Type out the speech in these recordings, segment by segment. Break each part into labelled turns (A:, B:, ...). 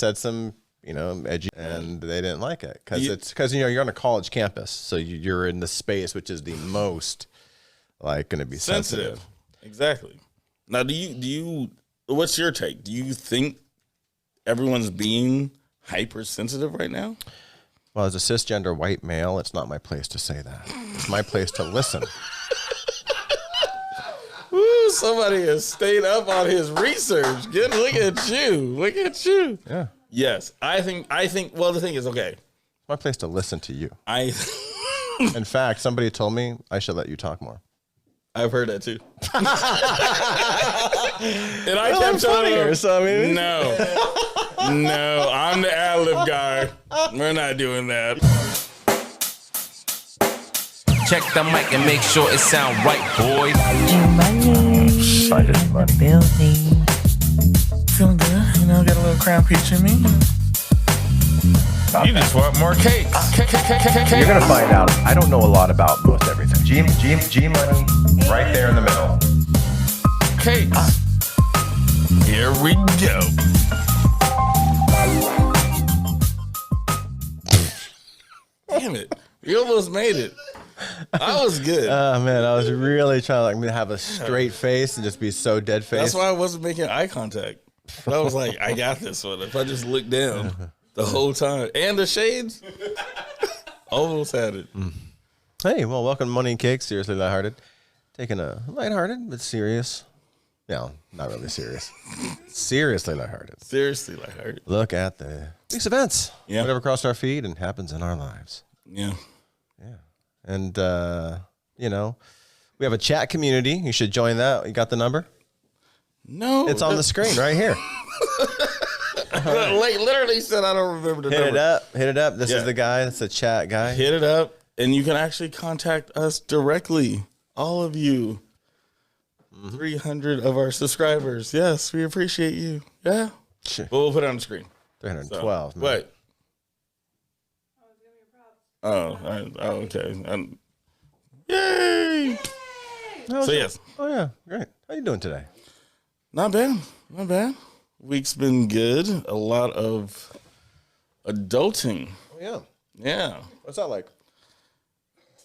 A: said some, edgy, and they didn't like it because you're on a college campus, so you're in the space which is the most going to be sensitive.
B: Exactly. Now, do you? What's your take? Do you think everyone's being hypersensitive right now?
A: Well, as a cisgender white male, it's not my place to say that. It's my place to listen.
B: Woo, somebody has stayed up on his research. Look at you. Look at you.
A: Yeah.
B: Yes. I think, well, the thing is, okay.
A: It's my place to listen to you. In fact, somebody told me I should let you talk more.
B: I've heard that too. And I
A: kept telling her,
B: no, I'm the ad-lib guy. We're not doing that.
C: Check the mic and make sure it sound right, boys.
D: Excited in the building.
E: Feeling good, got a little crown peach in me.
C: You just want more cake.
A: You're gonna find out. I don't know a lot about most everything. G money, right there in the middle.
C: Cake. Here we go.
B: Damn it! You almost made it. I was good.
A: Oh man, I was really trying to have a straight face and just be so dead faced.
B: That's why I wasn't making eye contact. I was like, I got this one. If I just look down the whole time and the shades, almost had it.
A: Hey, well, welcome to Money and Cake. Seriously lighthearted. Taking a lighthearted but serious. No, not really serious. Seriously lighthearted.
B: Seriously lighthearted.
A: Look at the week's events.
B: Yeah.
A: Whatever crossed our feed and happens in our lives.
B: Yeah.
A: Yeah. And, we have a chat community. You should join that. You got the number?
B: No.
A: It's on the screen right here.
B: Like literally said, I don't remember the number.
A: Hit it up. This is the guy. That's the chat guy.
B: Hit it up. And you can actually contact us directly. All of you. 300 of our subscribers. Yes, we appreciate you. Yeah.
A: Sure.
B: But we'll put it on the screen.
A: 312.
B: So, what? Oh, okay. Yay! So yes.
A: Oh yeah, great. How you doing today?
B: Not bad. Week's been good. A lot of adulting.
A: Oh yeah.
B: Yeah.
A: What's that like?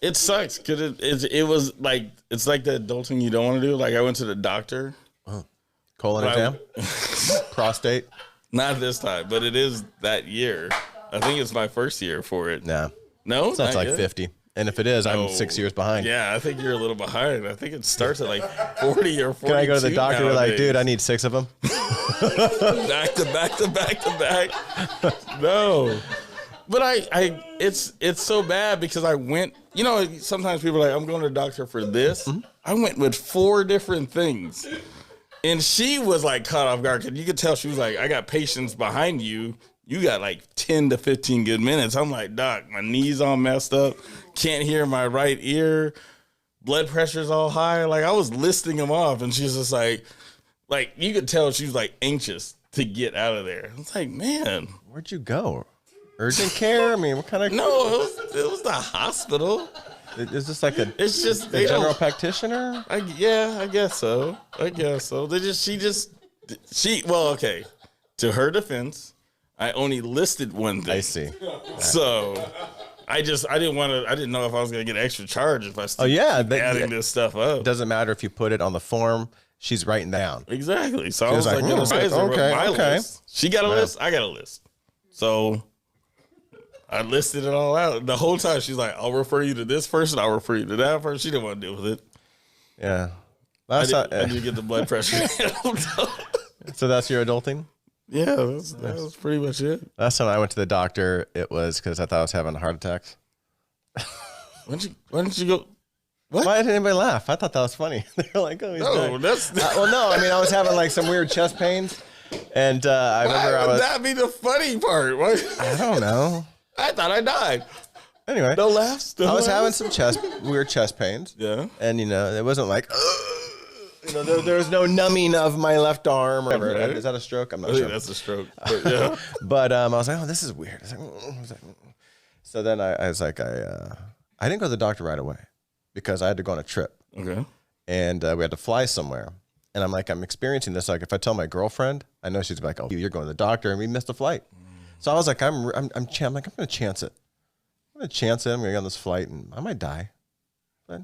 B: It sucks because it was like it's like the adulting you don't want to do. Like I went to the doctor.
A: Colon exam? Prostate?
B: Not this time, but it is that year. I think it's my first year for it.
A: Nah.
B: No?
A: Sounds like
B: yet?
A: 50. And if it is, I'm 6 years behind.
B: Yeah, I think you're a little behind. I think it starts at like 40 or 42.
A: Can I go to the doctor and be like, dude, I need 6 of them?
B: back to back. No. But it's so bad because I went, sometimes people are like, I'm going to the doctor for this. Mm-hmm. I went with 4 different things. And she was like caught off guard because you could tell she was like, I got patients behind you. You got like 10 to 15 good minutes. I'm like, doc, my knee's all messed up. Can't hear my right ear. Blood pressure's all high. Like I was listing them off and she's just like you could tell she was like anxious to get out of there. I was like, man.
A: Where'd you go? Urgent care? I mean, what kind of...
B: No, it was the hospital.
A: Is this like
B: it's just
A: a general practitioner?
B: I guess so. Well, okay. To her defense, I only listed one thing.
A: I see.
B: So I didn't know if I was going to get extra charge if I keep adding this stuff up.
A: It doesn't matter if you put it on the form. She's writing down.
B: Exactly. So I was like, my list. She got a list. I got a list. So I listed it all out. The whole time she's like, I'll refer you to this person. I'll refer you to that person. She didn't want to deal with it.
A: Yeah.
B: I didn't get the blood pressure.
A: So that's your adulting?
B: Yeah, that was pretty much it.
A: Last time I went to the doctor, it was because I thought I was having heart attacks.
B: Why didn't you go? What?
A: Why didn't anybody laugh? I thought that was funny. They were like, oh, he's
B: no, that's...
A: well, no, I mean, I was having like some weird chest pains. And I remember
B: Why would that be the funny part? Why?
A: I don't know.
B: I thought I died.
A: Anyway.
B: No laughs?
A: I was having some weird chest pains.
B: Yeah.
A: And, it wasn't like, there was no numbing of my left arm or whatever. Right. Is that a stroke? I'm not sure.
B: That's a stroke. But, yeah.
A: But I was like, oh, this is weird. So then I was like, I didn't go to the doctor right away because I had to go on a trip.
B: Okay.
A: And we had to fly somewhere. And I'm like, I'm experiencing this. Like, if I tell my girlfriend, I know she's like, oh, you're going to the doctor, and we missed a flight. So I was like, I'm like, I'm going to chance it. I'm going to chance it. I'm going to go on this flight, and I might die. But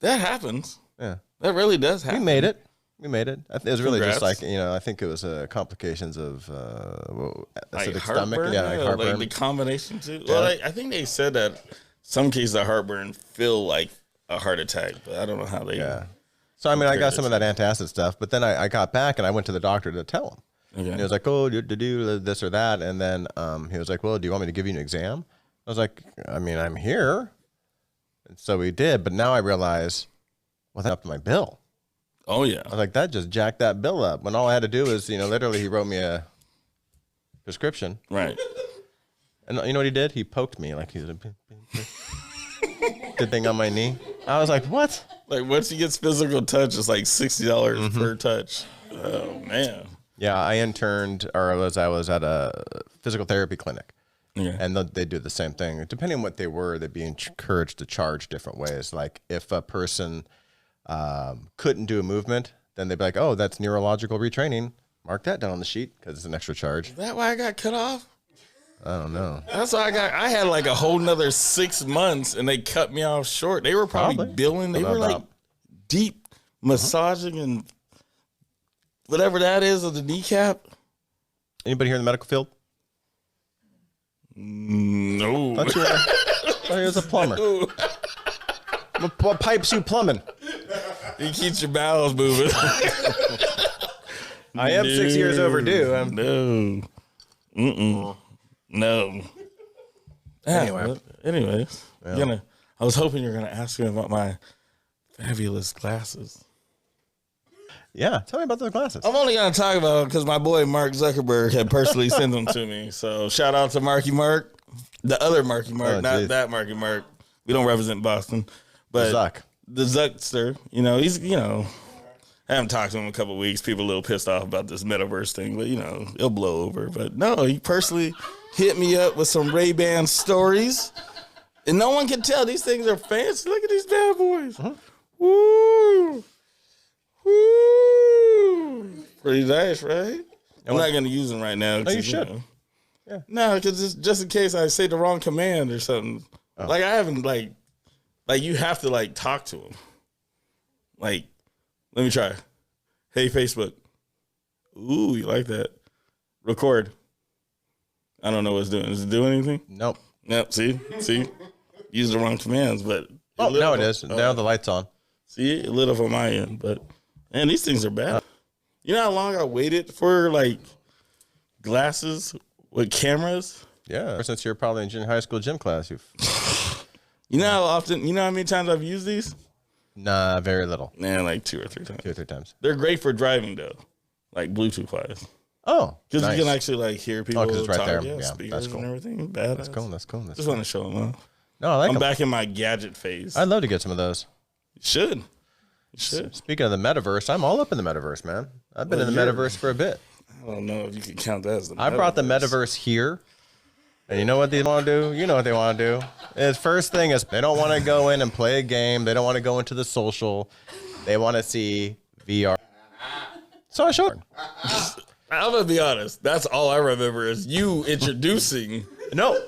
B: that happens.
A: yeah,
B: that really does happen.
A: we made it. It was really just
B: Congrats.
A: like, I think it was complications of
B: Like
A: acidic
B: heartburn,
A: stomach. Yeah, like heartburn.
B: like the combination too. Well, I think they said that some cases of heartburn feel like a heart attack, but I don't know how they.
A: Yeah. So, I mean, I got some of that antacid stuff, but then I got back and I went to the doctor to tell him.
B: Okay.
A: And he was like, oh, to do this or that. And then he was like, well, do you want me to give you an exam? I was like, I mean, I'm here. And so we did, but now I realize, well, that's up my bill.
B: Oh yeah.
A: I was like, that just jacked that bill up. When all I had to do was, literally he wrote me a prescription.
B: Right.
A: And you know what he did? He poked me like he's a good thing on my knee. I was like, what?
B: Like once he gets physical touch, it's like $60 per touch. Oh man.
A: Yeah, I interned, I was at a physical therapy clinic.
B: Yeah.
A: And they do the same thing. Depending on what they were, they'd be encouraged to charge different ways. Like if a person couldn't do a movement, then they'd be like, oh, that's neurological retraining. Mark that down on the sheet because it's an extra charge.
B: Is that why I got cut off?
A: I don't know.
B: That's why I had like a whole nother 6 months and they cut me off short. They were probably billing. They were like deep massaging and whatever that is of the kneecap.
A: Anybody here in the medical field?
B: No.
A: Thought you was a plumber. What pipes you plumbing?
B: He keeps your bowels moving.
A: I am 6 years overdue.
B: No. Mm-mm. No.
A: Anyway.
B: Anyways. I was hoping you were going to ask me about my fabulous glasses.
A: Yeah, tell me about those glasses.
B: I'm only going to talk about it because my boy Mark Zuckerberg had personally sent them to me. So shout out to Marky Mark. The other Marky Mark, not that Marky Mark. We don't represent Boston. But
A: Zuck.
B: The Zuckster, he's, I haven't talked to him in a couple of weeks. People a little pissed off about this metaverse thing, but, it'll blow over. But no, he personally hit me up with some Ray-Ban stories. And no one can tell these things are fancy. Look at these bad boys. Woo! Woo! Pretty nice, right? I'm not going to use them right now.
A: No, you should.
B: Yeah. No, because just in case I say the wrong command or something. Oh. Like, I haven't, like you have to, talk to them. Like, let me try. Hey, Facebook. Ooh, you like that. Record. I don't know what it's doing. Does it do anything?
A: Nope.
B: Yep, see? Use the wrong commands, but...
A: no, it is. Now the light's on.
B: See, it lit up on my end, but... Man, these things are bad. You know how long I waited for, glasses with cameras?
A: Yeah, since you're probably in junior high school gym class.
B: You know how often... You know how many times I've used these?
A: Nah, very little.
B: Man, like 2 or 3 times.
A: 2 or 3 times.
B: They're great for driving, though. Like, Bluetooth-wise.
A: Oh,
B: because you can actually, hear people
A: because it's right
B: talk.
A: there.
B: Yeah,
A: Yeah, that's cool.
B: and everything. Badass.
A: That's cool.
B: Just want to show them off.
A: No, I like
B: I'm
A: them.
B: back in my gadget phase.
A: I'd love to get some of those.
B: You should.
A: Speaking of the metaverse, I'm all up in the metaverse, man. I've been in the metaverse for a bit.
B: I don't know if you can count that as the metaverse.
A: I brought the metaverse here. And you know what they want to do? You know what they want to do. Is first thing is they don't want to go in and play a game. They don't want to go into the social. They want to see VR. So I showed them.
B: I'm going to be honest. That's all I remember is you introducing.
A: No.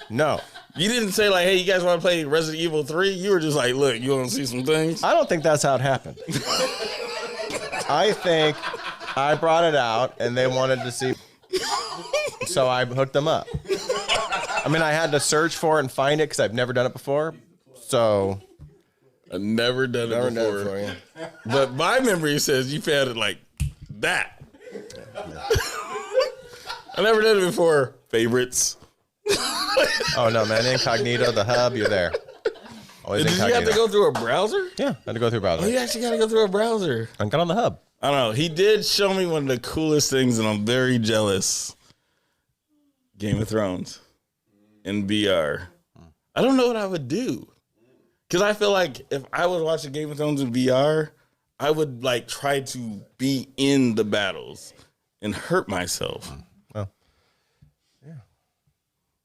A: No.
B: You didn't say hey, you guys want to play Resident Evil 3? You were just like, look, you want to see some things?
A: I don't think that's how it happened. I think I brought it out and they wanted to see. So I hooked them up. I mean, I had to search for it and find it because I've never done it before. So
B: I've never done it before. But my memory says you've had it like that. I never did it before. Favorites.
A: Oh, no, man. Incognito, the hub, you're there. Always
B: Did
A: incognito.
B: you have to go through a browser?
A: Yeah, I had to go through a browser.
B: Oh, you actually got to go through a browser.
A: And got on the hub.
B: I don't know. He did show me one of the coolest things, and I'm very jealous. Game of Thrones in VR. I don't know what I would do. Because I feel like if I was watching Game of Thrones in VR, I would try to be in the battles and hurt myself.
A: Well, yeah.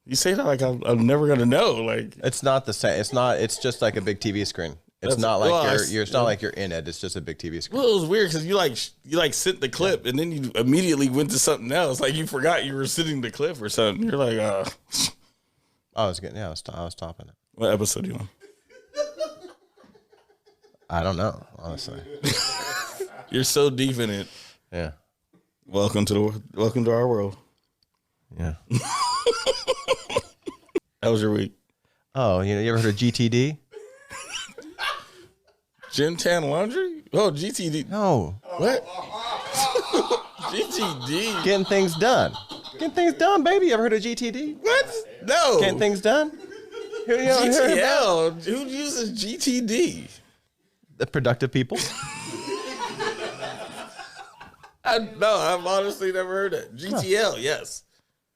B: You say that I'm never going to know.
A: It's not the same. It's just like a big TV screen. It's not like
B: well,
A: it's not like you're in it. It's just a big TV screen.
B: Well, it was weird because you sent the clip and then you immediately went to something else. Like you forgot you were sitting the clip or something. You're like,
A: I was getting, I was topping it.
B: What episode are you on?
A: I don't know, honestly.
B: You're so deep in it.
A: Yeah.
B: Welcome to our world.
A: Yeah.
B: How was your week?
A: Oh, you ever heard of GTD?
B: Gin Tan Laundry? Oh, GTD.
A: No.
B: What? GTD.
A: Getting things done. Getting things done, baby. You ever heard of GTD?
B: What? No.
A: Getting things done?
B: GTL. Who uses GTD?
A: The productive people.
B: I've honestly never heard it. GTL, yes.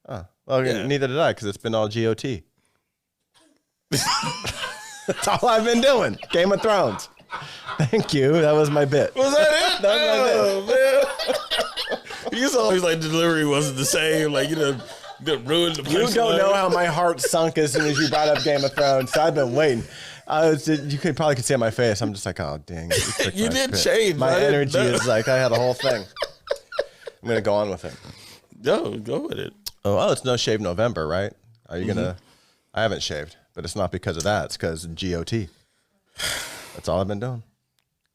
A: Oh, well,
B: Yeah.
A: neither did I, because it's been all GOT. That's all I've been doing. Game of Thrones. Thank you. That was my bit.
B: Was that it?
A: That was
B: man. You used to always like delivery wasn't the same. Like, ruined the
A: You
B: punchline.
A: don't know how my heart sunk as soon as you brought up Game of Thrones. So I've been waiting. You could probably see on my face. I'm just like, oh, dang.
B: You did change.
A: My energy is like, I had a whole thing. I'm going to go on with it.
B: Go with it.
A: Oh, it's No Shave November, right? Are you going to? I haven't shaved, but it's not because of that. It's because of GOT. That's all I've been doing.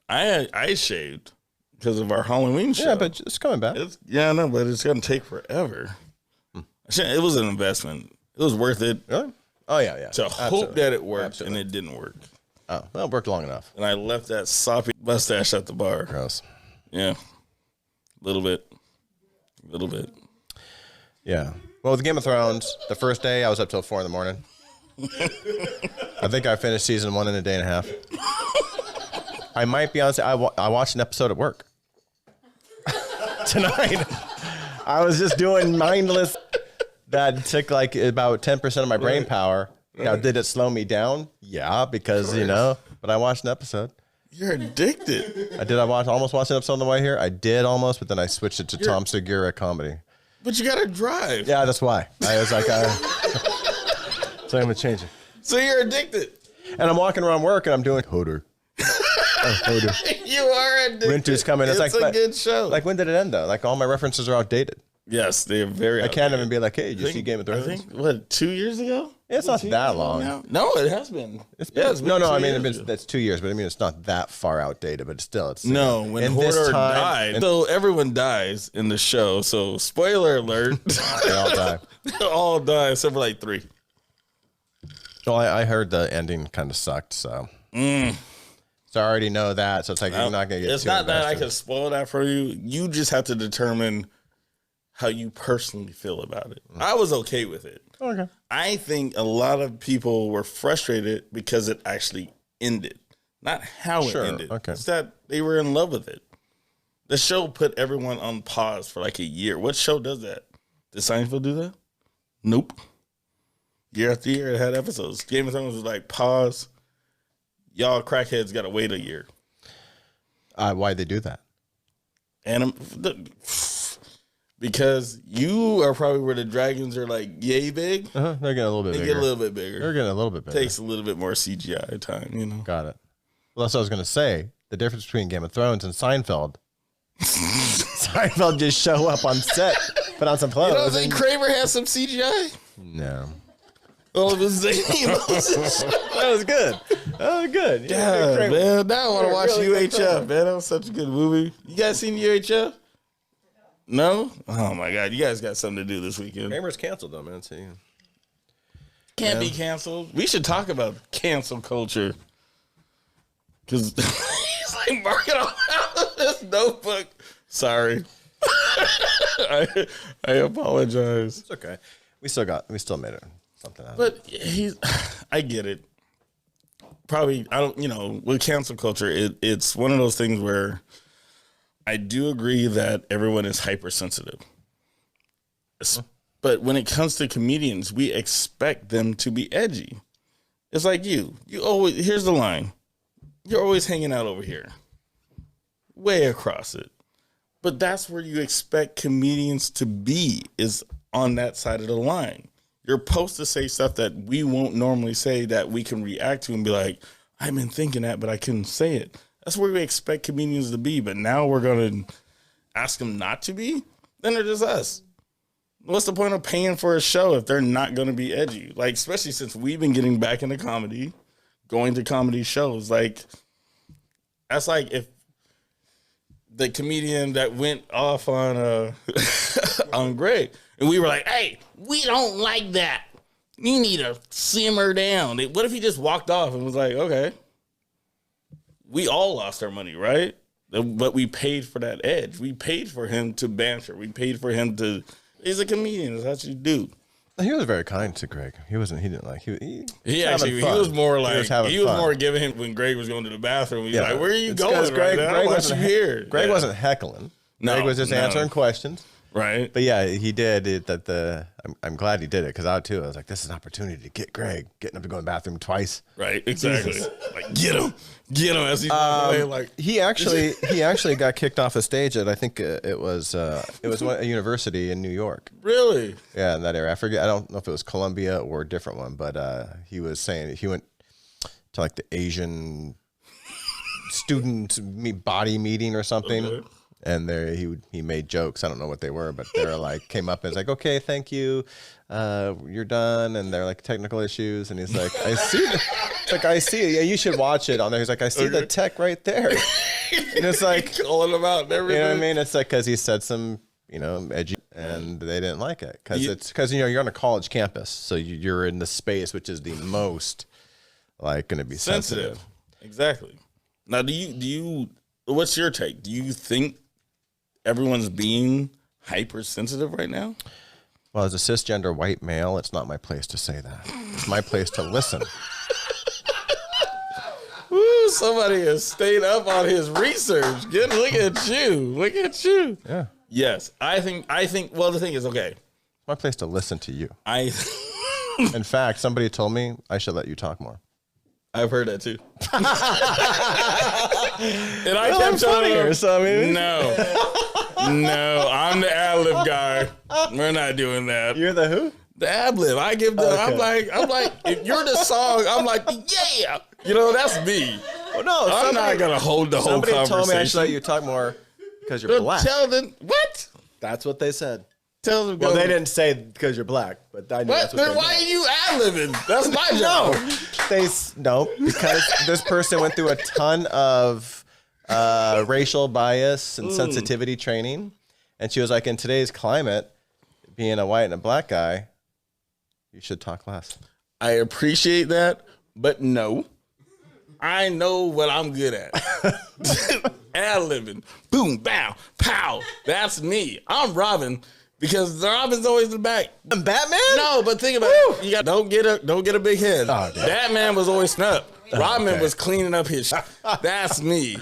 B: I shaved because of our Halloween show.
A: Yeah, but it's coming back.
B: I know, but it's going to take forever. It was an investment. It was worth it
A: Really? Oh, yeah.
B: to hope
A: Absolutely.
B: that it worked,
A: Absolutely.
B: and it didn't work.
A: Oh, well, it worked long enough.
B: And I left that soppy mustache at the bar.
A: Gross.
B: Yeah. A little bit.
A: Yeah. Well, with Game of Thrones, the first day I was up till 4 a.m. I think I finished season 1 in a day and a half. I might be honest. I watched an episode at work tonight. I was just doing mindless. That took like about 10% of my brain power. Now, did it slow me down? Yeah, because But I watched an episode.
B: You're addicted.
A: I almost watch an episode on the way here. I did almost, but then I switched it to Tom Segura comedy.
B: But you got to drive.
A: Yeah, that's why. I was like, so I'm gonna change it.
B: So you're addicted.
A: And I'm walking around work and I'm doing Hodor. Hodor.
B: You are addicted.
A: Winter's coming.
B: It's
A: like
B: a good show.
A: Like, when did it end though? Like, all my references are outdated.
B: Yes, they're very.
A: I can't even be like, hey, did you see Game of Thrones?
B: I think, what, 2 years ago?
A: It's not that long.
B: Now? No, it has been.
A: It's been,
B: it's been
A: no.
B: 2
A: I mean,
B: years.
A: that's 2 years, but I mean, it's not that far outdated. But still, it's
B: No, when
A: in this
B: Hodor
A: time-
B: died. So everyone dies in the show. So spoiler alert.
A: They all die.
B: They all die except for like 3.
A: Well, I heard the ending kind of sucked, so. So I already know that. So it's like, you're not gonna get.
B: It's
A: too
B: not that I
A: invested.
B: can spoil that for you. You just have to determine how you personally feel about it. I was okay with it.
A: Okay.
B: I think a lot of people were frustrated because it actually ended, not how
A: Sure,
B: it ended.
A: okay.
B: It's that they were in love with it. The show put everyone on pause for like a year. What show does that? Did Seinfeld do that? Nope. Year after year, it had episodes. Game of Thrones was like, pause. Y'all crackheads got to wait a year.
A: Why'd they do that?
B: And because you are probably where the dragons are like yay big.
A: They're getting a little bit
B: They
A: bigger.
B: get a little bit bigger.
A: They're getting a little bit bigger.
B: Takes a little bit more CGI time,
A: Got it. Well, that's what I was going to say. The difference between Game of Thrones and Seinfeld. Seinfeld just show up on set, put on some clothes.
B: You don't think
A: and-
B: Kramer has some CGI?
A: No.
B: All of his zany emotions.
A: That was good. That was good.
B: Yeah, man. Now I want to watch
A: Really good
B: UHF, man. That was such a good movie. You guys seen UHF? No? Oh, my God. You guys got something to do this weekend.
A: Kramer's canceled though, man. See.
B: Can't be canceled. We should talk about cancel culture. Because he's like marking all out this notebook. Sorry. I apologize.
A: It's okay. We still made it something out of it.
B: But I get it. Probably, I don't, with cancel culture, it's one of those things where I do agree that everyone is hypersensitive. But when it comes to comedians, we expect them to be edgy. It's like you always, here's the line. You're always hanging out over here, way across it. But that's where you expect comedians to be, is on that side of the line. You're supposed to say stuff that we won't normally say, that we can react to and be like, I've been thinking that, but I couldn't say it. That's where we expect comedians to be, but now we're going to ask them not to be? Then they're just us. What's the point of paying for a show if they're not going to be edgy? Like, especially since we've been getting back into comedy, going to comedy shows. Like, that's like if the comedian that went off on on Greg, and we were like, hey, we don't like that. You need to simmer down. What if he just walked off and was like, okay, we all lost our money, right? But we paid for that edge. We paid for him to banter. We paid for him to. He's a comedian. That's what you do.
A: He was very kind to Greg. He didn't like. He
B: was more like he was
A: fun.
B: more giving him when Greg was going to the bathroom. He's like, "Where are you
A: It's
B: going?"
A: 'cause Greg,
B: right now?
A: Greg
B: Why
A: wasn't
B: you here.
A: Greg wasn't heckling.
B: No,
A: Greg was just answering questions.
B: Right.
A: But yeah, he did it. I'm glad he did it because I was like, this is an opportunity to get Greg getting up to go in the bathroom twice.
B: Right. Exactly. Like get him as he's away. Like
A: he actually got kicked off a stage at I think it was a university in New York.
B: Really?
A: Yeah, in that area. I forget. I don't know if it was Columbia or a different one, but he was saying he went to like the Asian student body meeting or something. Okay. And there he made jokes. I don't know what they were, but they were like came up and was like, okay, thank you, you're done. And they're like technical issues, and he's like, I see. It's like I see. Yeah, you should watch it on there. He's like, I see the tech right there. And it's like
B: calling him out. And everything.
A: You know what I mean? It's like because he said some edgy, and they didn't like it because you're on a college campus, so you're in the space which is the most like going to be sensitive.
B: Exactly. Now, do you? What's your take? Do you think everyone's being hypersensitive right now?
A: Well, as a cisgender white male, it's not my place to say that. It's my place to listen.
B: Woo, somebody has stayed up on his research. Look at you. Look at you.
A: Yeah.
B: Yes. I think, well, the thing is, okay.
A: It's my place to listen to you. In fact, somebody told me I should let you talk more.
B: I've heard that too. And I
A: well,
B: kept telling her,
A: so, I mean.
B: No, I'm the ad-lib guy. We're not doing that.
A: You're the who?
B: The ad-lib. I give the, okay. I'm like, if you're the song, I'm like, yeah. You know, that's me.
A: Well, no,
B: I'm not going to hold the whole conversation.
A: Somebody told me I should let you talk more because you're black.
B: Tell them, what?
A: That's what they said.
B: Tell them.
A: Well, they didn't say because you're black, but I know that's what
B: then why are you ad-libbing? That's my job.
A: No, because this person went through a ton of racial bias and sensitivity training, and she was like, in today's climate, being a white and a black guy, you should talk less.
B: I appreciate that, but no. I know what I'm good at. Ad-libbing. Boom, bow, pow. That's me. I'm Robin. Because Robin's always in the back.
A: And Batman?
B: No, but think about it. You got don't get a big head.
A: Oh,
B: Batman was always snug. Robin was cleaning up his shit. That's me.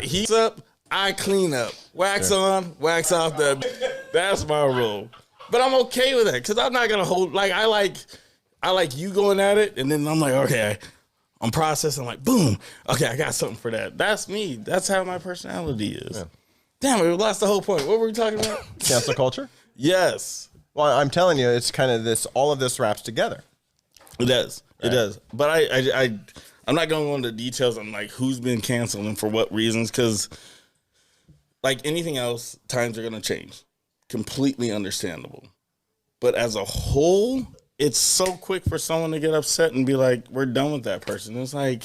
B: He's up, I clean up. Wax on, wax off. That's my rule. But I'm okay with that because I'm not gonna hold like I like you going at it, and then I'm like, okay, I'm processing like boom. Okay, I got something for that. That's me. That's how my personality is. Yeah. Damn, we lost the whole point. What were we talking about?
A: Cancel culture?
B: Yes.
A: Well, I'm telling you, it's kind of this. All of this wraps together.
B: It does. Right. It does. But I'm not going to go into details on like who's been canceled and for what reasons, because like anything else, times are going to change. Completely understandable. But as a whole, it's so quick for someone to get upset and be like, "We're done with that person." It's like,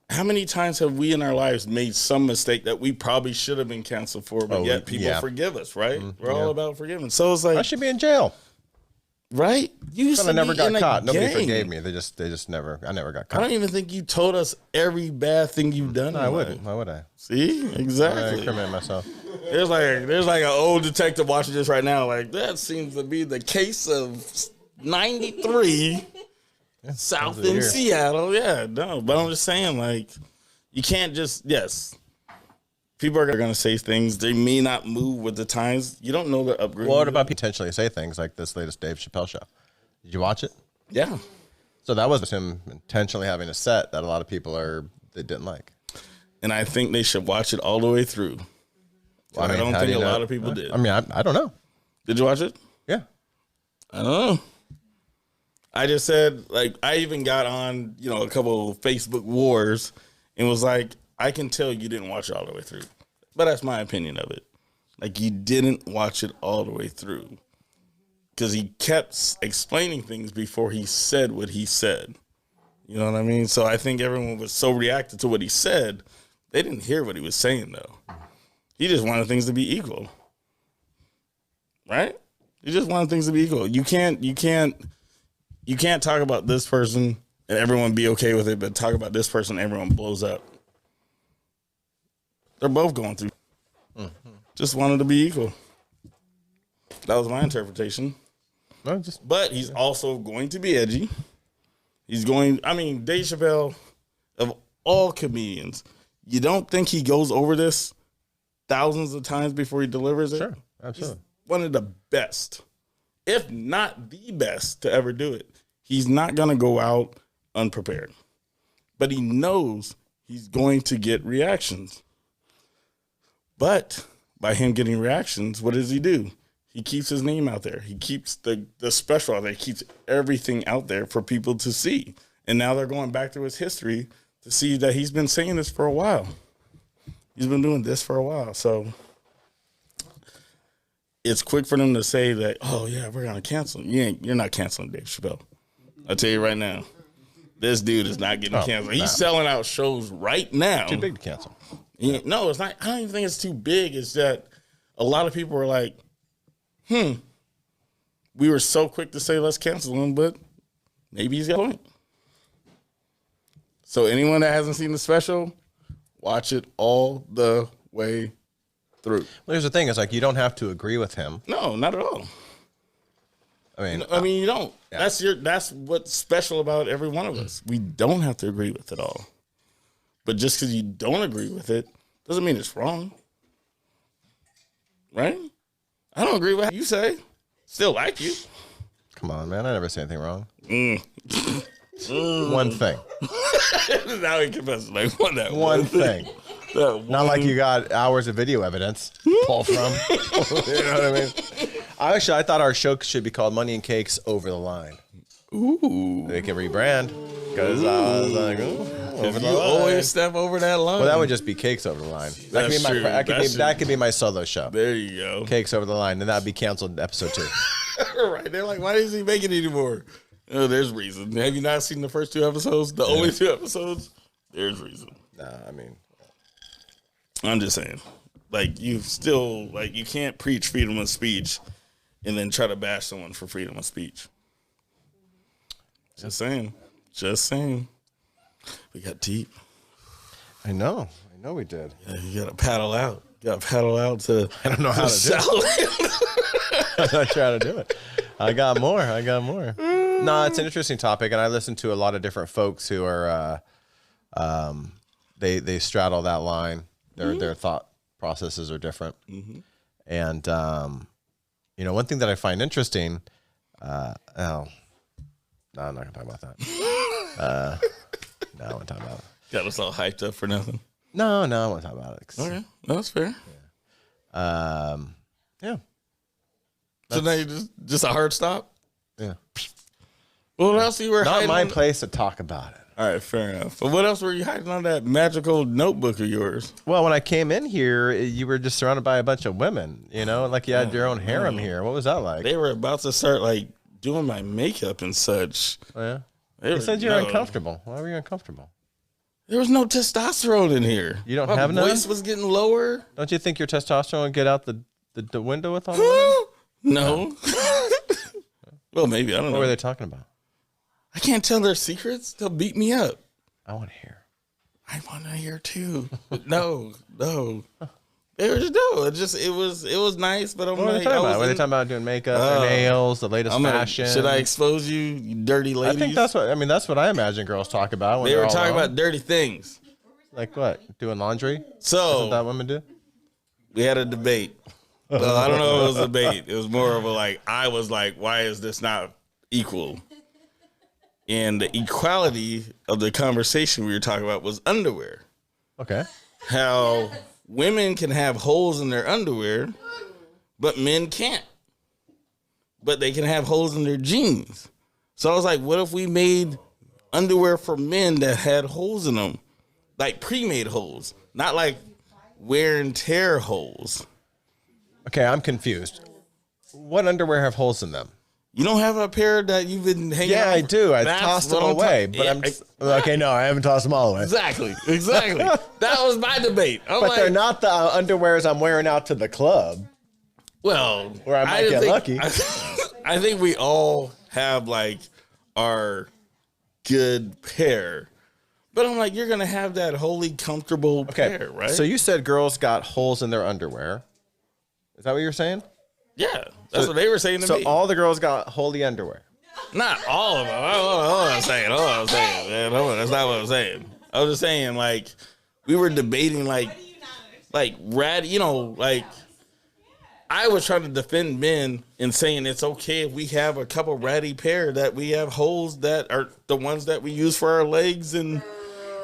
B: how many times have we in our lives made some mistake that we probably should have been canceled for, but yet people forgive us, right? We're all about forgiving. So it's like,
A: I should be in jail.
B: Right? You
A: I never got caught. Nobody forgave me. They just never. I never got caught.
B: I don't even think you told us every bad thing you've done.
A: No, I wouldn't. Why would I?
B: See, exactly.
A: I incriminate myself.
B: There's like an old detective watching this right now. Like that seems to be the case of '93 South in Seattle. Yeah, no, but I'm just saying, like, you can't just people are going to say things. They may not move with the times. You don't know the upgrade.
A: What about potentially say things like this latest Dave Chappelle show? Did you watch it?
B: Yeah.
A: So that was him intentionally having a set that a lot of people they didn't like.
B: And I think they should watch it all the way through. Well, I don't think a lot of people did.
A: I mean, I don't know.
B: Did you watch it?
A: Yeah.
B: I don't know. I just said, like, I even got on, a couple of Facebook wars and was like, I can tell you didn't watch it all the way through. But that's my opinion of it. Like, you didn't watch it all the way through. Because he kept explaining things before he said what he said. You know what I mean? So I think everyone was so reacted to what he said, they didn't hear what he was saying, though. He just wanted things to be equal. Right? He just wanted things to be equal. You can't talk about this person and everyone be okay with it, but talk about this person and everyone blows up. They're both going through. Just wanted to be equal. That was my interpretation. But he's also going to be edgy. Dave Chappelle, of all comedians, you don't think he goes over this thousands of times before he delivers it?
A: Sure, absolutely.
B: He's one of the best, if not the best, to ever do it. He's not going to go out unprepared. But he knows he's going to get reactions. But by him getting reactions, what does he do? He keeps his name out there. He keeps the special out there. He keeps everything out there for people to see. And now they're going back to his history to see that he's been saying this for a while. He's been doing this for a while. So it's quick for them to say that, oh, yeah, we're going to cancel him. You're not canceling Dave Chappelle. I'll tell you right now. This dude is not getting canceled. He's selling out shows right now.
A: Too big to cancel.
B: No, it's not. I don't even think it's too big. It's that a lot of people are like, we were so quick to say let's cancel him, but maybe he's got a point. So anyone that hasn't seen the special, watch it all the way through.
A: Well, here's the thing: is like you don't have to agree with him.
B: No, not at all.
A: I
B: mean, you don't.
A: Yeah.
B: That's what's special about every one of us. We don't have to agree with it all. But just because you don't agree with it doesn't mean it's wrong. Right? I don't agree with what you say. Still like you.
A: Come on, man. I never say anything wrong. One thing.
B: Now he confesses like
A: one thing. Not like you got hours of video evidence to pull from. You know what I mean? Actually, I thought our show should be called Money and Cakes Over the Line.
B: Ooh.
A: They can rebrand. Because I was like, over the
B: you
A: line.
B: always step over that line.
A: Well, that would just be Cakes Over the Line. That could be my solo show.
B: There you go.
A: Cakes Over the Line. And that would be canceled in episode 2.
B: Right. They're like, why does he make it anymore? Oh, there's reason. Have you not seen the first 2 episodes? The only 2 episodes? There's reason. I'm just saying. Like, you can't preach freedom of speech and then try to bash someone for freedom of speech. Just saying. We got deep.
A: I know we did.
B: Yeah, you got to paddle out. To.
A: I don't know how to do it. I'm not trying to do it. I got more. No, it's an interesting topic, and I listen to a lot of different folks who are, they straddle that line. Their thought processes are different, and one thing that I find interesting. No, I'm not gonna talk about that. No, I won't talk about it.
B: Got us all hyped up for nothing.
A: No, I won't talk about it.
B: Okay, that's fair.
A: Yeah.
B: So now you just a hard stop.
A: Yeah.
B: Well, what else you were
A: not
B: hiding
A: my
B: on?
A: place to talk about it.
B: All right, fair enough. But what else were you hiding on that magical notebook of yours?
A: Well, when I came in here, you were just surrounded by a bunch of women. Like you had your own harem here. What was that like?
B: They were about to start like doing my makeup and such.
A: Oh, yeah. You said you were uncomfortable. Why were you uncomfortable?
B: There was no testosterone in here.
A: You don't have none?
B: My voice was getting lower.
A: Don't you think your testosterone would get out the window with all the women?
B: No. Well, maybe. I don't know.
A: What were they talking about?
B: I can't tell their secrets. They'll beat me up.
A: I want to hear.
B: I want to hear too. No. It was nice, but
A: What are they talking about? Were they talking about doing makeup, their nails, the latest fashion?
B: Should I expose you dirty ladies?
A: I think that's what I imagine girls talk about. When
B: they were
A: all
B: talking
A: alone.
B: about dirty things.
A: Like what? Doing laundry?
B: So
A: Isn't that what women do?
B: We had a debate. Well, I don't know if it was a debate. It was more of a I was like, why is this not equal? And the equality of the conversation we were talking about was underwear.
A: Okay.
B: How women can have holes in their underwear, but men can't. But they can have holes in their jeans. So I was like, what if we made underwear for men that had holes in them? Like pre-made holes, not like wear and tear holes.
A: Okay, I'm confused. What underwear have holes in them?
B: You don't have a pair that you've been hanging
A: Yeah,
B: out
A: I
B: for-
A: do. I
B: That's
A: tossed
B: what
A: them
B: I'm
A: away,
B: talking-
A: but
B: Yeah,
A: I'm just, okay. No, I haven't tossed them all away.
B: Exactly. That was my debate. I'm
A: But
B: like,
A: they're not the underwears I'm wearing out to the club.
B: well,
A: Where I might
B: didn't
A: get lucky.
B: I think we all have like our good pair. But I'm like, you're going to have that wholly comfortable
A: Okay,
B: pair, right?
A: So you said girls got holes in their underwear. Is that what you're saying?
B: yeah, that's what they were saying to
A: So
B: me.
A: all the girls got holy underwear.
B: Not all of them. Hold on, I'm saying. Man. Hold on, that's not what I'm saying. I was just saying, like, we were debating, like rad, like, I was trying to defend men and saying it's okay if we have a couple ratty pair that we have holes that are the ones that we use for our legs and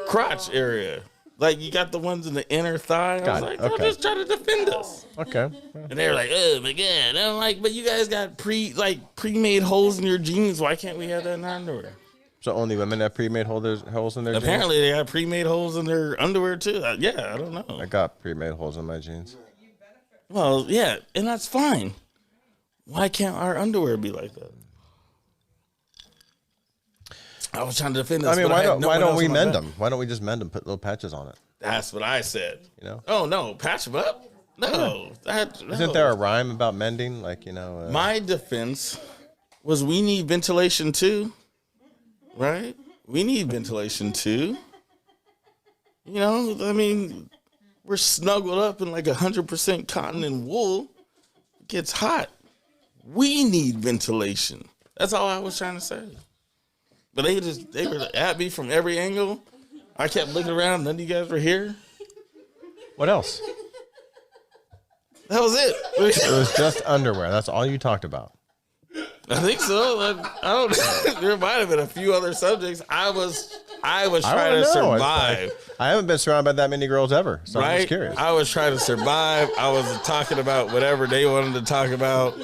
B: crotch area. Like, you got the ones in the inner thigh. I was
A: Got it.
B: like,
A: Okay.
B: I'm just trying to defend us.
A: Okay.
B: And they were like, oh my God. And I'm like, but you guys got pre-made holes in your jeans. Why can't we have that in our underwear?
A: So only women have pre-made holes in their jeans?
B: Apparently they got pre-made holes in their underwear too. Yeah, I don't know.
A: I got pre-made holes in my jeans.
B: Well, yeah, and that's fine. Why can't our underwear be like that? I was trying to defend this.
A: I mean,
B: but
A: why
B: had
A: don't
B: no one else
A: we
B: on my
A: mend
B: back.
A: them? Why don't we just mend them? Put little patches on it.
B: That's what I said.
A: You know?
B: Oh no, patch them up. No, no.
A: Isn't there a rhyme about mending? Like,
B: My defense was we need ventilation too, right? We need ventilation too. You know, I mean, we're snuggled up in like 100% cotton and wool. It gets hot. We need ventilation. That's all I was trying to say. But they were at me from every angle. I kept looking around. None of you guys were here.
A: what else?
B: That was it.
A: It was just underwear. That's all you talked about.
B: I think so. I don't. There might have been a few other subjects. I was trying to
A: know.
B: survive.
A: I haven't been surrounded by that many girls ever, so I'm
B: Right?
A: just curious.
B: I was trying to survive. I was talking about whatever they wanted to talk about.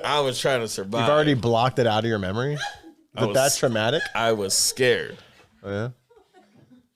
B: I was trying to survive.
A: You've already blocked it out of your memory? But that's traumatic?
B: I was scared
A: Oh, yeah?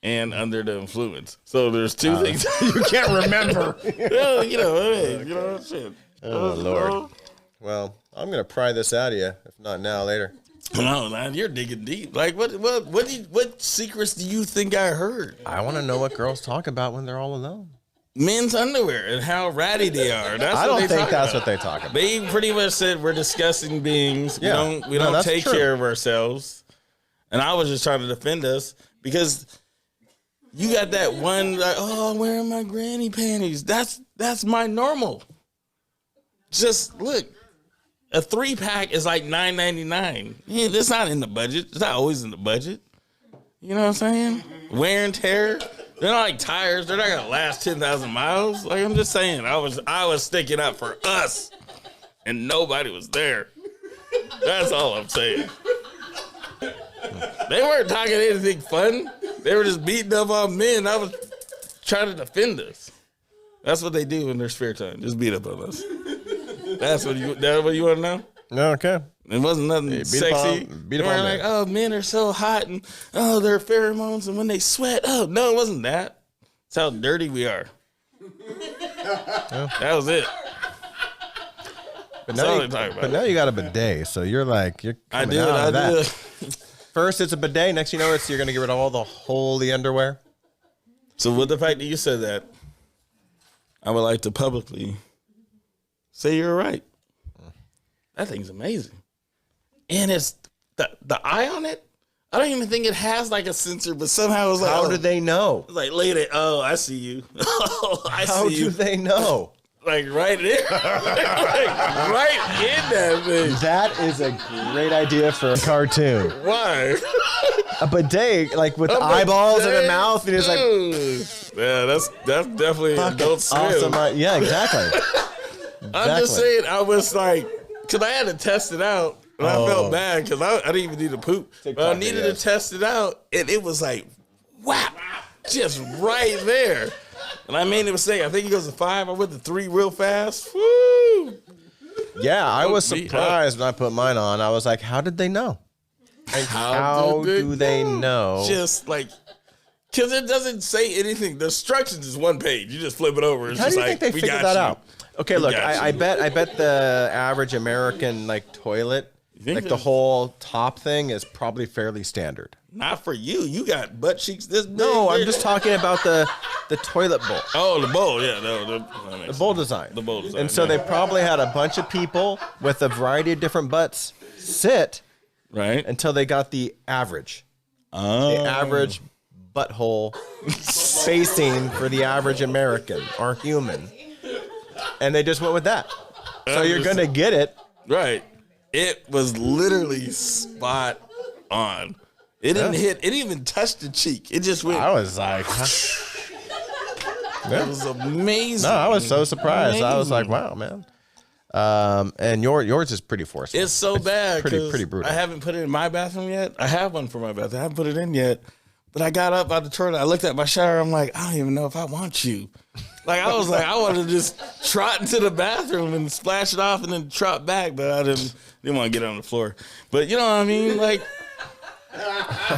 B: and under the influence. So there's two things.
A: You can't remember.
B: Well, shit.
A: Oh, Lord. Well, I'm going to pry this out of you. If not now, later.
B: No, man, you're digging deep. Like, what secrets do you think I heard?
A: I want to know what girls talk about when they're all alone.
B: Men's underwear and how ratty they are. That's
A: I
B: what
A: don't
B: they
A: think
B: talk
A: that's
B: about.
A: what they talk about.
B: They pretty much said we're disgusting beings.
A: Yeah.
B: We
A: No,
B: don't
A: that's
B: take
A: true.
B: care of ourselves. And I was just trying to defend us because you got that one like, oh, I'm wearing my granny panties. That's my normal. Just look, a 3-pack is like $9.99. Yeah, that's not in the budget. It's not always in the budget. You know what I'm saying? Wear and tear. They're not like tires. They're not gonna last 10,000 miles. Like, I'm just saying, I was sticking up for us, and nobody was there. That's all I'm saying. They weren't talking anything fun. They were just beating up on men. I was trying to defend us. That's what they do in their spare time. Just beat up on us. That's what you want to know?
A: No, okay.
B: It wasn't nothing
A: beat
B: sexy.
A: beat
B: They
A: up on
B: were like,
A: men.
B: oh, men are so hot and oh, their pheromones and when they sweat. Oh, no, it wasn't that. It's how dirty we are. That was it.
A: But
B: That's all
A: now,
B: they talk about.
A: but now you got a bidet, so you're coming
B: I
A: out of that.
B: did.
A: First, it's a bidet. Next, you know, you're going to get rid of all the holy underwear.
B: So with the fact that you said that, I would like to publicly say you're right. That thing's amazing. And it's the eye on it. I don't even think it has like a sensor, but somehow it's like,
A: How do they know?
B: like, look at it. Oh, I see you. Oh, I
A: How
B: see you.
A: do they know?
B: Like right there. Like, right in that thing.
A: That is a great idea for a cartoon.
B: Why?
A: A bidet, like with eyeballs and a mouth, and it's like,
B: Dude. Yeah, that's definitely
A: fucking
B: Adult Swim.
A: awesome. Yeah, exactly.
B: I'm just saying, I was like, because I had to test it out. And I felt bad because I didn't even need to poop. But I needed to test it out. And it was like, wow, just right there. And I made a mistake. I think he goes to 5. I went to 3 real fast. Woo!
A: Yeah, I was
B: Beat up.
A: surprised when I put mine on. I was like, how did they know? And how do they know?
B: Just like, because it doesn't say anything. The instructions is one page. You just flip it over. It's
A: How do
B: just
A: you
B: like,
A: think they
B: we
A: figured
B: got
A: that
B: you.
A: out? Okay, look,
B: got
A: I
B: you.
A: bet the average American like toilet,
B: think
A: like the
B: there's-
A: whole top thing is probably fairly standard.
B: Not for you. You got butt cheeks this big.
A: No, I'm
B: bitch.
A: just talking about the toilet bowl.
B: Oh, the bowl. Yeah, no.
A: The bowl design.
B: The bowl design,
A: And so
B: yeah.
A: they probably had a bunch of people with a variety of different butts sit
B: Right?
A: until they got the average.
B: Oh.
A: The average butthole spacing for the average American or human. And they just went with that. So you're going to get it.
B: Right. It was literally spot on. It didn't hit. It didn't even touch the cheek. It just went.
A: I was like,
B: It was amazing.
A: no, I was so surprised. I was like, wow, man. And yours is pretty forceful.
B: It's so bad.
A: Pretty brutal.
B: I haven't put it in my bathroom yet. I have one for my bathroom. I haven't put it in yet. But I got up out the toilet. I looked at my shower. I'm like, I don't even know if I want you. Like, I was like, I wanted to just trot into the bathroom and splash it off and then trot back. But I didn't want to get on the floor. But you know what I mean? Like,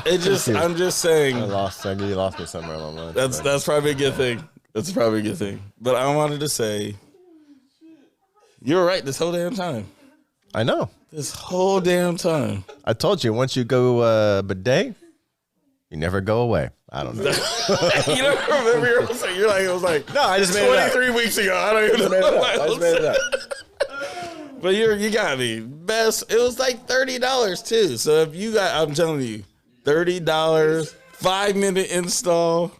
B: it just, I'm just saying.
A: You lost me somewhere along the line.
B: That's probably a good thing. That's probably a good thing. But I wanted to say, you were right this whole damn time.
A: I know.
B: This whole damn time.
A: I told you, once you go bidet, you never go away. I don't know.
B: You don't remember your saying? You're like, it was like,
A: No, I just made it up.
B: 23 weeks ago. I don't even know.
A: I just made it up.
B: But you got me. Best. It was like $30 too. So if you got, I'm telling you, $30, 5-minute install,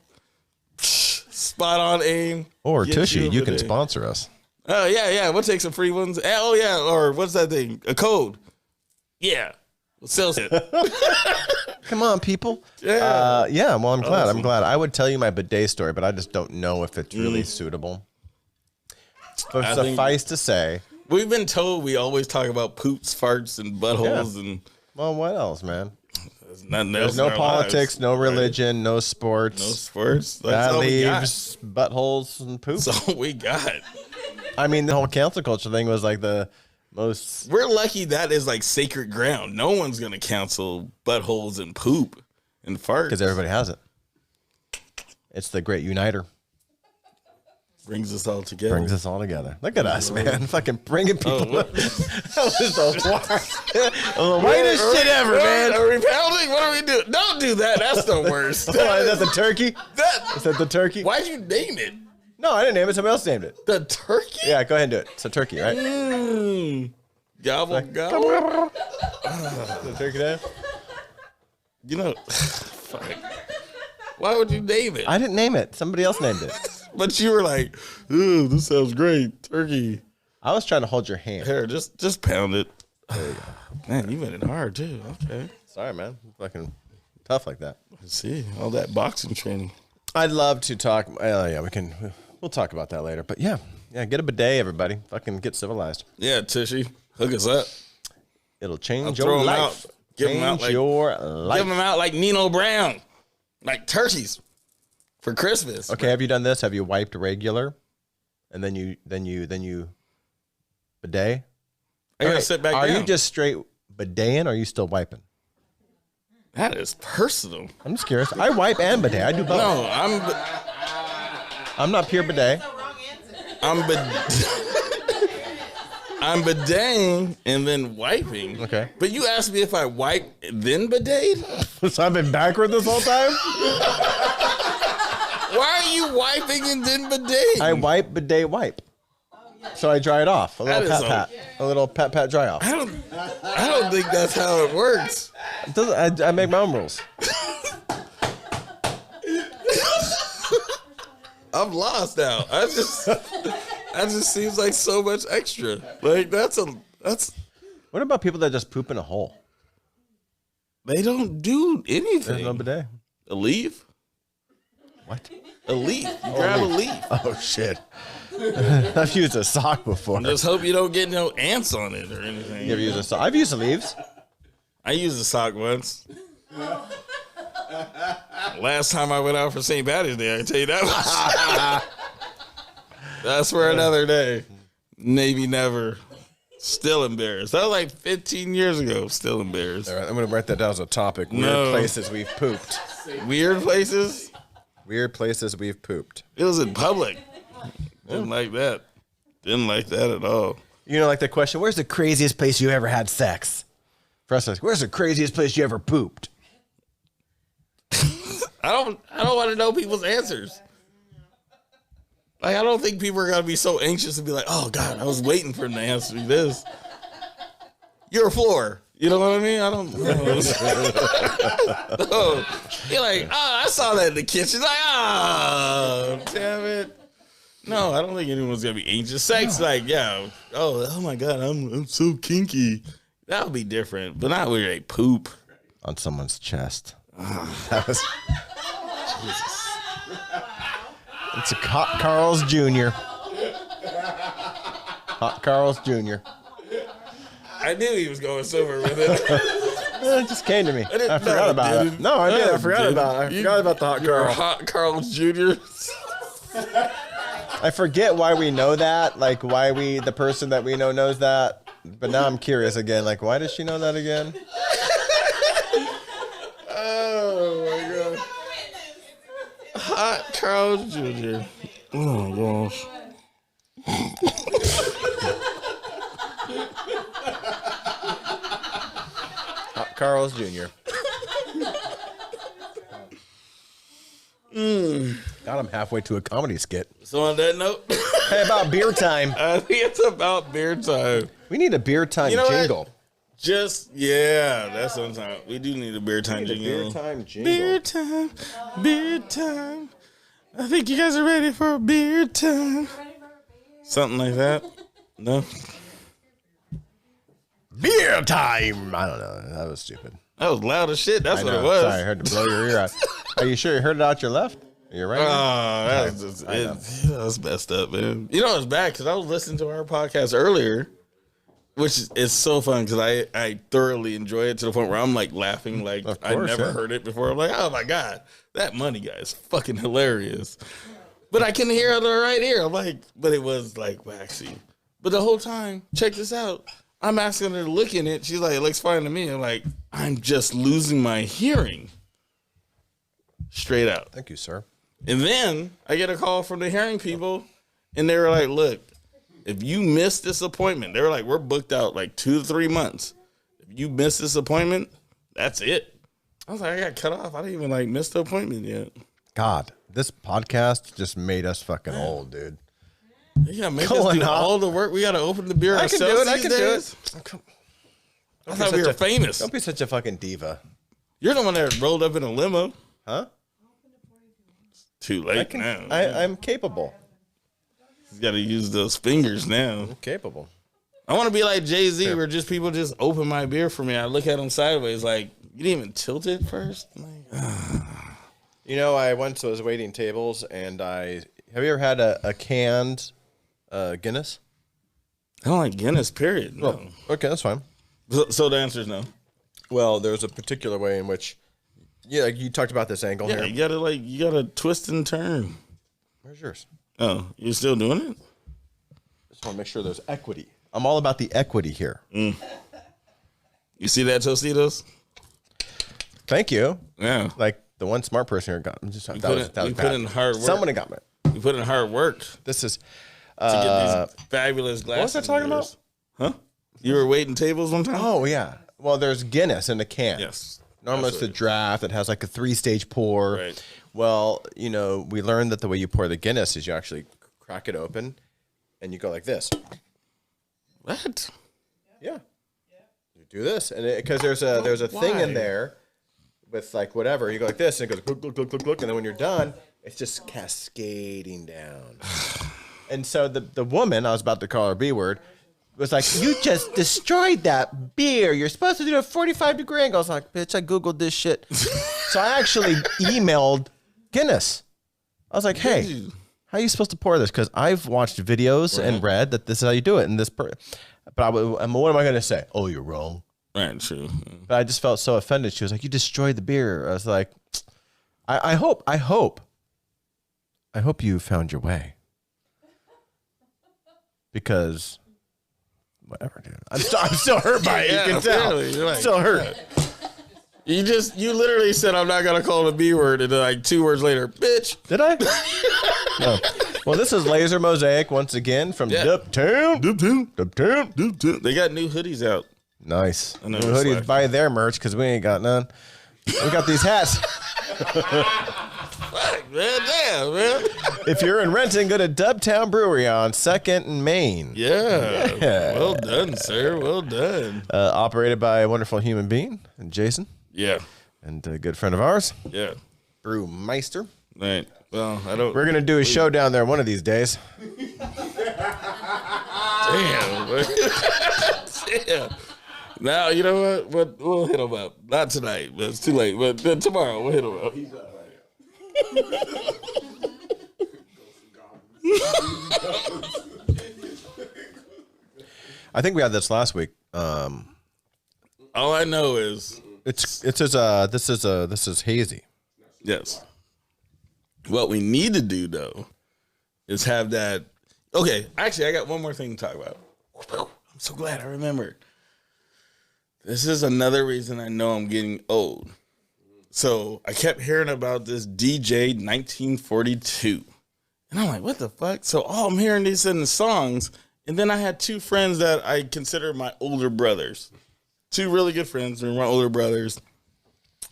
B: spot on aim.
A: Or
B: Get
A: Tushy,
B: a
A: you can
B: bidet.
A: sponsor us.
B: Oh yeah. We'll take some free ones. Oh yeah. Or what's that thing? A code. Yeah. Sales it.
A: Come on, people.
B: Yeah.
A: Yeah. Well, I'm glad.
B: Awesome.
A: I'm glad. I would tell you my bidet story, but I just don't know if it's really suitable. But
B: I think-
A: suffice to say,
B: We've been told we always talk about poops, farts, and buttholes, and
A: well, what else, man?
B: there's nothing else.
A: There's no
B: in our
A: politics,
B: lives.
A: no religion, no sports.
B: No sports. That's
A: That
B: all we got.
A: leaves buttholes and poop.
B: That's all we got.
A: I mean, the whole cancel culture thing was like the most.
B: We're lucky that is like sacred ground. No one's gonna cancel buttholes and poop and farts
A: Because everybody has it. It's the great uniter.
B: brings us all together.
A: Brings us all together. Look at us, man. Fucking bringing people.
B: what?
A: That was the whitest shit ever, man.
B: Are we pounding? What are we doing? Don't do that. That's the worst.
A: Oh, is that the turkey?
B: That-
A: Is that the turkey?
B: why'd you name it?
A: No, I didn't name it. Somebody else named it.
B: The turkey?
A: Yeah, go ahead and do it. It's a turkey, right?
B: Gobble, gobble.
A: Is it a turkey name?
B: You know, fuck. Why would you name it?
A: I didn't name it. Somebody else named it.
B: But you were like, ooh, this sounds great. Turkey.
A: I was trying to hold your hand.
B: Here, just pound it. Man, you went it hard too. Okay.
A: Sorry, man. Fucking tough like that.
B: Let's see. All that boxing training.
A: I'd love to talk. Yeah, we'll talk about that later. But yeah, get a bidet, everybody. Fucking get civilized.
B: Yeah, Tushy. Hook us up.
A: It'll change
B: I'll
A: your
B: throw 'em
A: life.
B: out. Give 'em out
A: Change
B: like-
A: your life.
B: Give them out like Nino Brown. Like turkeys. For Christmas.
A: Okay, have you done this? Have you wiped regular, and then you bidet?
B: I gotta
A: Alright,
B: sit back
A: Are
B: down.
A: you just straight bideting, or are you still wiping?
B: That is personal.
A: I'm just curious. I wipe and bidet. I do both.
B: No,
A: I'm not pure bidet.
B: I'm bideting and then wiping.
A: Okay.
B: But you asked me if I wipe then bidet?
A: So I've been backward this whole time.
B: Why are you wiping and then bidet?
A: I wipe bidet wipe. So I dry it off. A little
B: That is
A: pat. A little pat dry off.
B: I don't think that's how it works.
A: It doesn't, I make my own rules.
B: I'm lost now. That just seems like so much extra. Like that's
A: What about people that just poop in a hole?
B: they don't do anything.
A: There's no bidet.
B: A leaf?
A: What?
B: A leaf. You grab a leaf.
A: Oh shit. I've used a sock before.
B: Just hope you don't get no ants on it or anything.
A: You ever used a sock? I've used the leaves.
B: I used a sock once. Last time I went out for St. Patrick's Day, I can tell you that much. That's for another day. Maybe never. Still embarrassed. That was like 15 years ago. Still embarrassed.
A: All right, I'm going to write that down as a topic. Weird
B: No.
A: places we've pooped.
B: Weird places?
A: Weird places we've pooped.
B: It was in public. Didn't like that. Didn't like that at all.
A: You know, like the question, where's the craziest place you ever had sex? For us, like, where's the craziest place you ever pooped?
B: I don't want to know people's answers. Like, I don't think people are gonna be so anxious to be like, oh God, I was waiting for him to answer me this. Your floor. You know what I mean? I don't know. No. You're like, oh, I saw that in the kitchen. Like, oh, damn it. No, I don't think anyone's gonna be anxious. Sex, like, yeah, oh my God, I'm so kinky. That would be different, but not where they poop
A: On someone's chest. That was... Jesus. It's a Hot Carl's Jr. Hot Carl's Jr.
B: I knew he was going somewhere with it.
A: It just came to me. I forgot about it. No, I did. I forgot about it. I forgot about the Hot
B: You're
A: Carl.
B: Hot Carl's Jr.
A: I forget why we know that. Like, why the person that we know knows that. But now I'm curious again. Like, why does she know that again?
B: Oh my God. Hot Carl's Jr. Oh gosh.
A: Hot Carl's Jr. God, I'm halfway to a comedy skit.
B: So on that note,
A: Hey, about beer time.
B: I think it's about beer time.
A: We need a beer time
B: You know what?
A: jingle.
B: That's what I'm talking about. We do need a beer time jingle.
A: Beer time jingle.
B: Beer time, beer time. I think you guys are ready for a beer time. Something like that. No?
A: Beer time. I don't know. That was stupid.
B: That was loud as shit. That's
A: I
B: what
A: know.
B: it was.
A: Sorry, I heard to blow your ear out. Are you sure you heard it out your left? You're right.
B: Oh, that's messed up, man. You know, it's bad because I was listening to our podcast earlier, which is so fun because I thoroughly enjoy it to the point where I'm like laughing like
A: Of
B: I
A: course,
B: never
A: yeah.
B: heard it before. I'm like, oh my God, that money guy is fucking hilarious. But I can hear it right here. I'm like, but it was like waxy. But the whole time, check this out. I'm asking her to look in it. She's like, it looks fine to me. I'm like, I'm just losing my hearing. Straight out.
A: Thank you, sir.
B: And then I get a call from the hearing people, and they were like, look, if you miss this appointment, they were like, we're booked out like 2 to 3 months. If you miss this appointment, that's it. I was like, I got cut off. I didn't even like miss the appointment yet.
A: God, this podcast just made us fucking old, dude.
B: You gotta make us
A: Going
B: do
A: off.
B: all the work. We gotta open the beer
A: I can
B: ourselves.
A: do it. I can do
B: days.
A: it.
B: I thought we were famous.
A: Don't be such a fucking diva.
B: You're the one that rolled up in a limo.
A: Huh?
B: Too late now.
A: I'm capable.
B: You gotta use those fingers now.
A: I'm capable.
B: I want to be like Jay-Z, where just people just open my beer for me. I look at them sideways, like, you didn't even tilt it first? Like,
A: You know, I once was waiting tables, and have you ever had a canned Guinness?
B: I don't like Guinness, period. No.
A: Okay, that's fine.
B: So the answer is no.
A: Well, there's a particular way in which, like you talked about this angle
B: Yeah,
A: here.
B: you gotta twist and turn.
A: Where's yours?
B: Oh, you still doing it?
A: Just want to make sure there's equity. I'm all about the equity here.
B: You see that, Tostitos?
A: Thank you.
B: Yeah.
A: Like the one smart person here got. Just, that
B: put
A: was,
B: in-
A: that was
B: we
A: bad.
B: put in hard work.
A: Someone got me.
B: We put in hard work to
A: This is.
B: get these fabulous glasses.
A: was I talking
B: of yours. Huh? You were waiting tables one time?
A: Oh yeah. Well, there's Guinness in the can.
B: Yes.
A: Normally it's the draft that has like a 3-stage pour.
B: Right.
A: Well, you know, we learned that the way you pour the Guinness is you actually crack it open, and you go like this.
B: What?
A: Yeah. You do this, and because there's a thing
B: Why?
A: in there with like whatever. You go like this, and it goes glug, glug, glug, glug, glug, and then when you're done, it's just cascading down. And so the woman, I was about to call her B word, was like, "You just destroyed that beer. You're supposed to do a 45-degree angle." I was like, "Bitch, I googled this shit." So I actually emailed Guinness. I was like, "Hey,
B: you?
A: how are you supposed to pour this?" Because I've watched videos and read that this is how you do it. And but what am I going to say? Oh, you're wrong.
B: Right, true.
A: But I just felt so offended. She was like, "You destroyed the beer." I was like, I hope you found your way. Because whatever, dude. I'm still hurt by it. You can tell.
B: Really, you're like,
A: Still hurt.
B: You literally said I'm not gonna call it a B word, and then like 2 words later, bitch.
A: Did I? No. Well, this is Laser Mosaic once again from Duptown.
B: Duptown. They got new hoodies out.
A: Nice.
B: I know,
A: New
B: it's
A: hoodies.
B: like-
A: Buy their merch because we ain't got none. We got these hats.
B: Fuck, man, damn, man.
A: If you're in Renton, go to Dubtown Brewery on 2nd and Main.
B: Yeah.
A: Yeah.
B: Well done, sir. Well done.
A: Operated by a wonderful human being, Jason,
B: Yeah.
A: and a good friend of ours,
B: Yeah.
A: Brewmeister.
B: Right. Well, I don't.
A: We're gonna do a show down there one of these days.
B: Damn. Damn. Now, you know what? We'll hit him up. Not tonight, but it's too late. But then tomorrow, we'll hit him up. He's not
A: I think we had this last week.
B: All I know is
A: This is hazy.
B: yes. What we need to do though is have that. Okay, actually, I got one more thing to talk about. I'm so glad I remembered. This is another reason I know I'm getting old. So I kept hearing about this DJ 1942. And I'm like, what the fuck? So I'm hearing these in the songs. And then I had 2 friends that I consider my older brothers. 2 really good friends. They're my older brothers.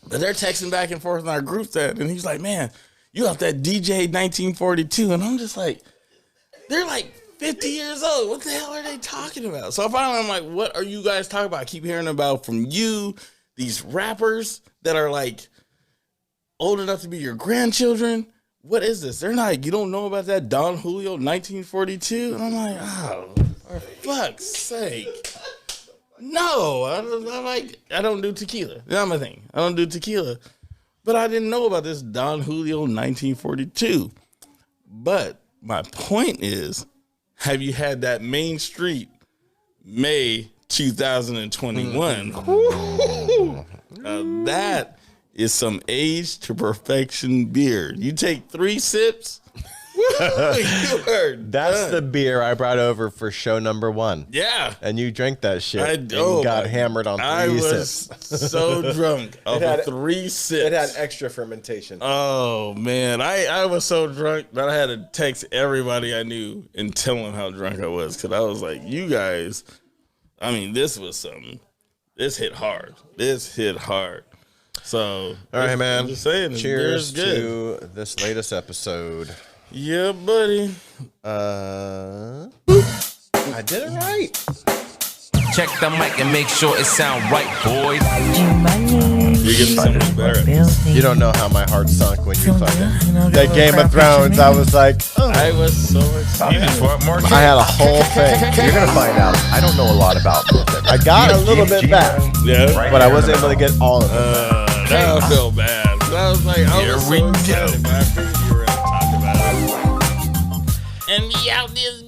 B: But they're texting back and forth in our group chat. And he's like, man, you off that DJ 1942. And I'm just like, they're like 50 years old. What the hell are they talking about? So finally, I'm like, what are you guys talking about? I keep hearing about from you, these rappers that are like old enough to be your grandchildren. What is this? They're not, you don't know about that Don Julio 1942? And I'm like, oh, for fuck's sake. No, I don't do tequila. That's my thing. I don't do tequila. But I didn't know about this Don Julio 1942. But my point is, have you had that Main Street May 2021? That is some age to perfection beer. You take 3 sips, you are
A: That's
B: done.
A: the beer I brought over for show number 1.
B: Yeah.
A: And you drank that shit and
B: oh
A: got
B: my-
A: hammered on 3
B: I was
A: sips.
B: so drunk off
A: had-
B: of 3 sips.
A: extra fermentation.
B: Oh man, I was so drunk that I had to text everybody I knew and tell them how drunk I was, because I was like, you guys, I mean, this was something. This hit hard. So,
A: All right, man.
B: I'm just saying, this
A: Cheers
B: beer's good.
A: to this latest episode.
B: Yeah, buddy.
A: I did it right.
C: Check the mic and make sure it sound right, boys.
B: You're getting so much better.
A: You don't know how my heart sunk when you
E: Feeling
A: fucking
E: good, you know, got a
A: that
E: little
A: Game of
E: crap
A: Thrones.
E: itching
A: I
E: me.
A: was like, oh.
B: I was so excited.
A: I had a whole thing. You're gonna find out. I don't know a lot about it. I got a little bit back,
B: Yeah.
A: but I wasn't able to get all of it.
B: That I felt bad. I was like, I was so excited, but I figured you were going to talk about it. And me out this